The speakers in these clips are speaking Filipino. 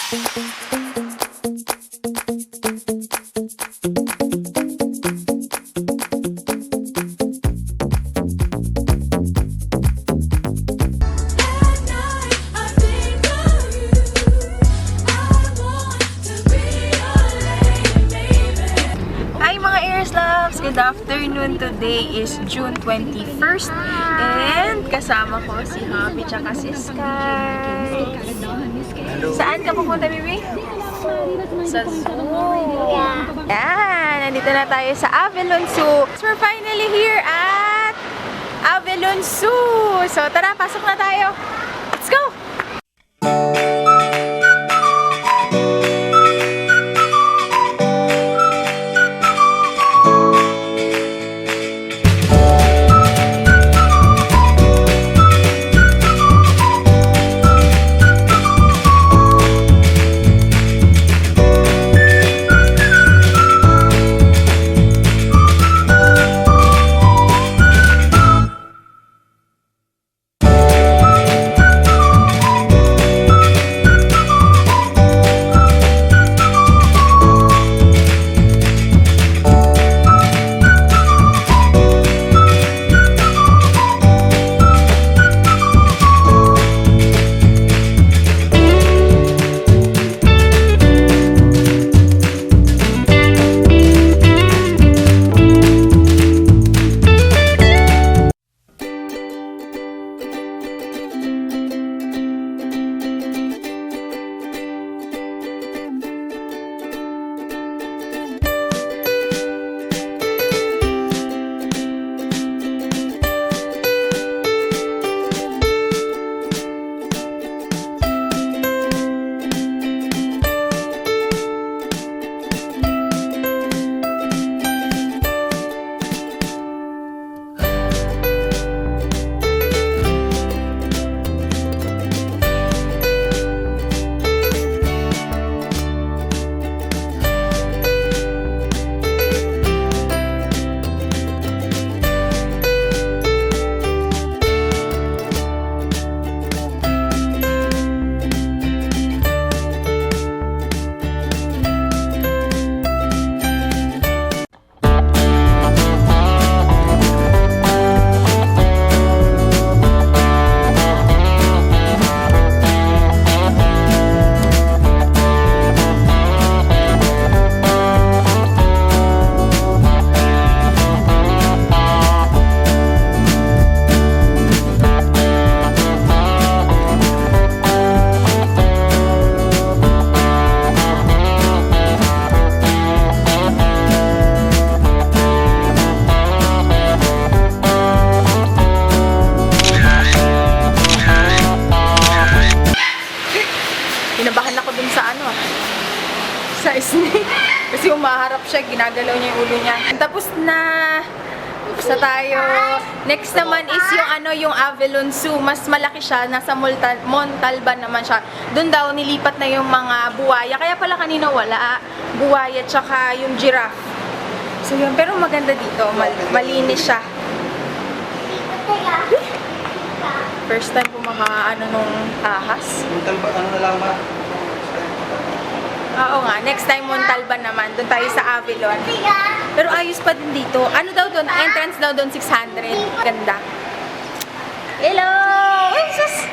Good afternoon. Today is June 21st and kasama ko si Happy tsaka si Sky. Saan ka pupunta, baby? Sa zoo. Yan, nandito na tayo sa Avalon Zoo. So we're finally here at Avalon Zoo. So tara, pasok na tayo. Let's go! Sa snake. Kasi umaharap siya, ginagalaw niya yung ulo niya. Tapos na tayo. Next naman is yung Avalon Zoo. Mas malaki siya, nasa Montalban naman siya. Doon daw nilipat na yung mga buwaya. Kaya pala kanina wala. Buwaya tsaka yung giraffe. So yun, pero maganda dito. Malinis siya. First time ko nung ahas. Montalban, na lang ba? Oo nga, next time Montalban naman, doon tayo sa Avalon. Pero ayos pa din dito. Ano daw doon? Entrance daw doon 600. Ganda. Hello! Ay, sus!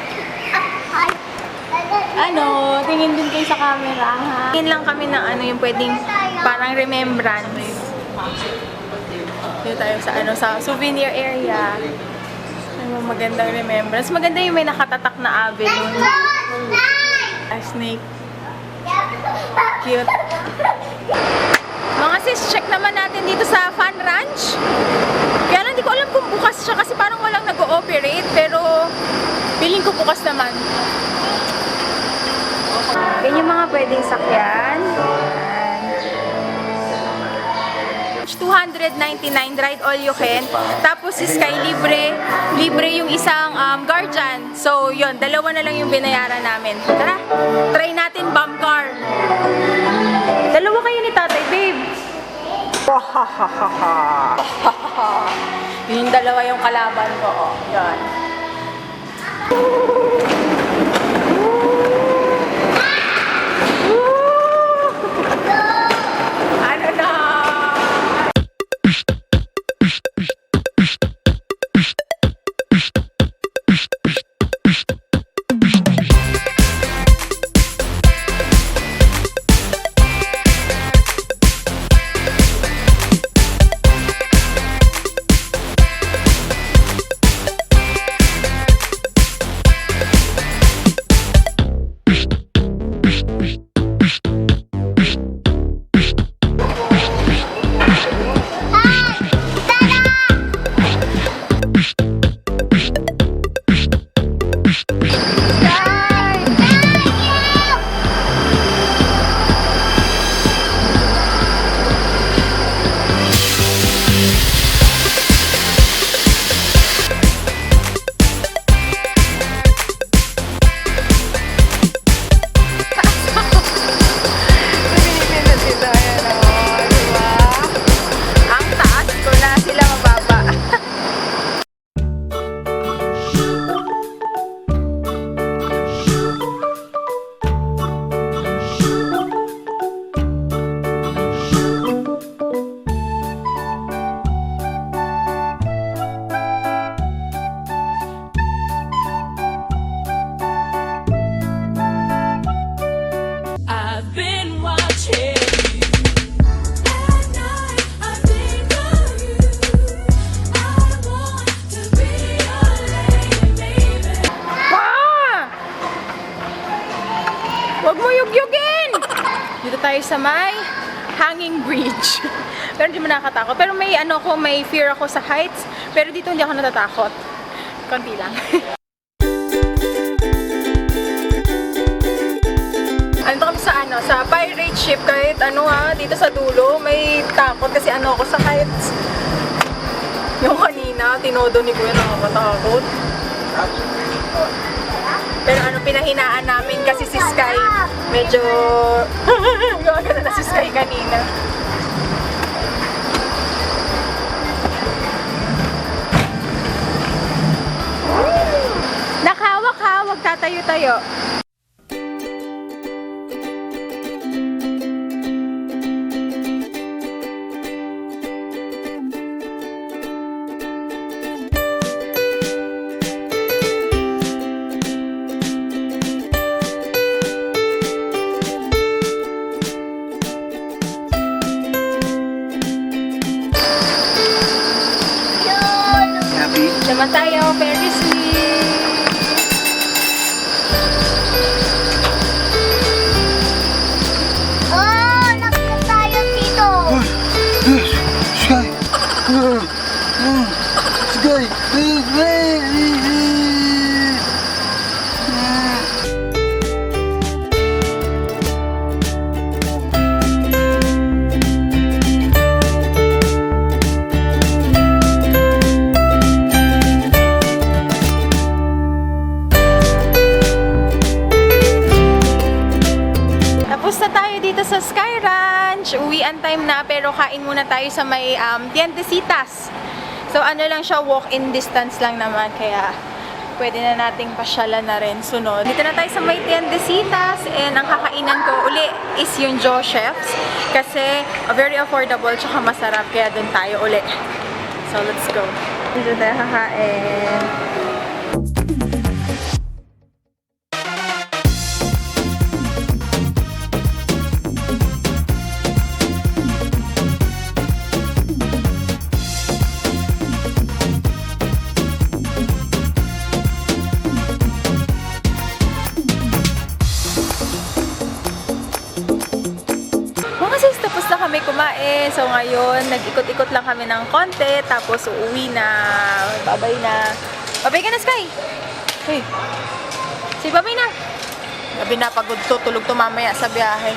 Tingin din kayo sa camera, ha? Tingin lang kami ng yung pwedeng parang remembrance. Dito tayo sa souvenir area. Magandang remembrance. Maganda yung may nakatatak na Avalon. A snake. Cute. Mga sis, check naman natin dito sa Fun Ranch. Kaya lang, hindi ko alam kung bukas siya kasi parang walang nag-ooperate. Pero, feeling ko bukas naman. Yan yung mga pwedeng sakyan. 299, ride all you can. Tapos si Sky libre yung isang guardian. So yun, dalawa na lang yung binayaran namin. Tara, try natin bum car. Dalawa kayo ni tatay, babe. Yung dalawa yung kalaban ko. Yan. yugyugin! Dito tayo sa may hanging bridge. Pero hindi mo nakakatakot. Pero may may fear ako sa heights. Pero dito hindi ako natatakot. Konti lang. Andito kami sa pirate ship. Kahit dito sa dulo, may takot kasi ako sa heights. Yung kanina, tinodo ni Kuya, nakakatakot. Pero pinahinaan namin kasi si Sky, medyo gagana na si Sky kanina. Nakahawak-hawak, tatayo-tayo. Naman tayo, Ferris wheel. Oh, nakita tayo dito. Sky! Sky! Tapos na tayo dito sa Sky Ranch. Uwian time na pero kain muna tayo sa may Tiendesitas. So lang siya, walk-in distance lang naman. Kaya pwede na nating pasyalan na rin sunod. Dito na tayo sa may Tiendesitas. And ang kakainan ko uli is yung Joseph's. Kasi very affordable tsaka masarap. Kaya dun tayo uli. So let's go. Dito tayo kakain. Tapos na kami kumain. So ngayon, nag-ikot-ikot lang kami ng konti. Tapos uuwi na. Babay na. Babay ka na, Sky! Hey. Say babay na. Gabi na, pagod to. Tulog to mamaya sa biyahe.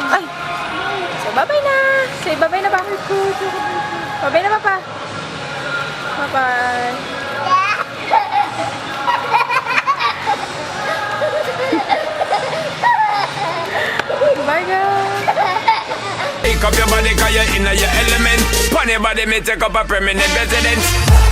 Ay! Say babay na. Say babay na, bakit ko? Babay na, papa. Bye-bye. Bye, guys. Pick up your body 'cause you're in your element. Pon your body, me take up a permanent residence.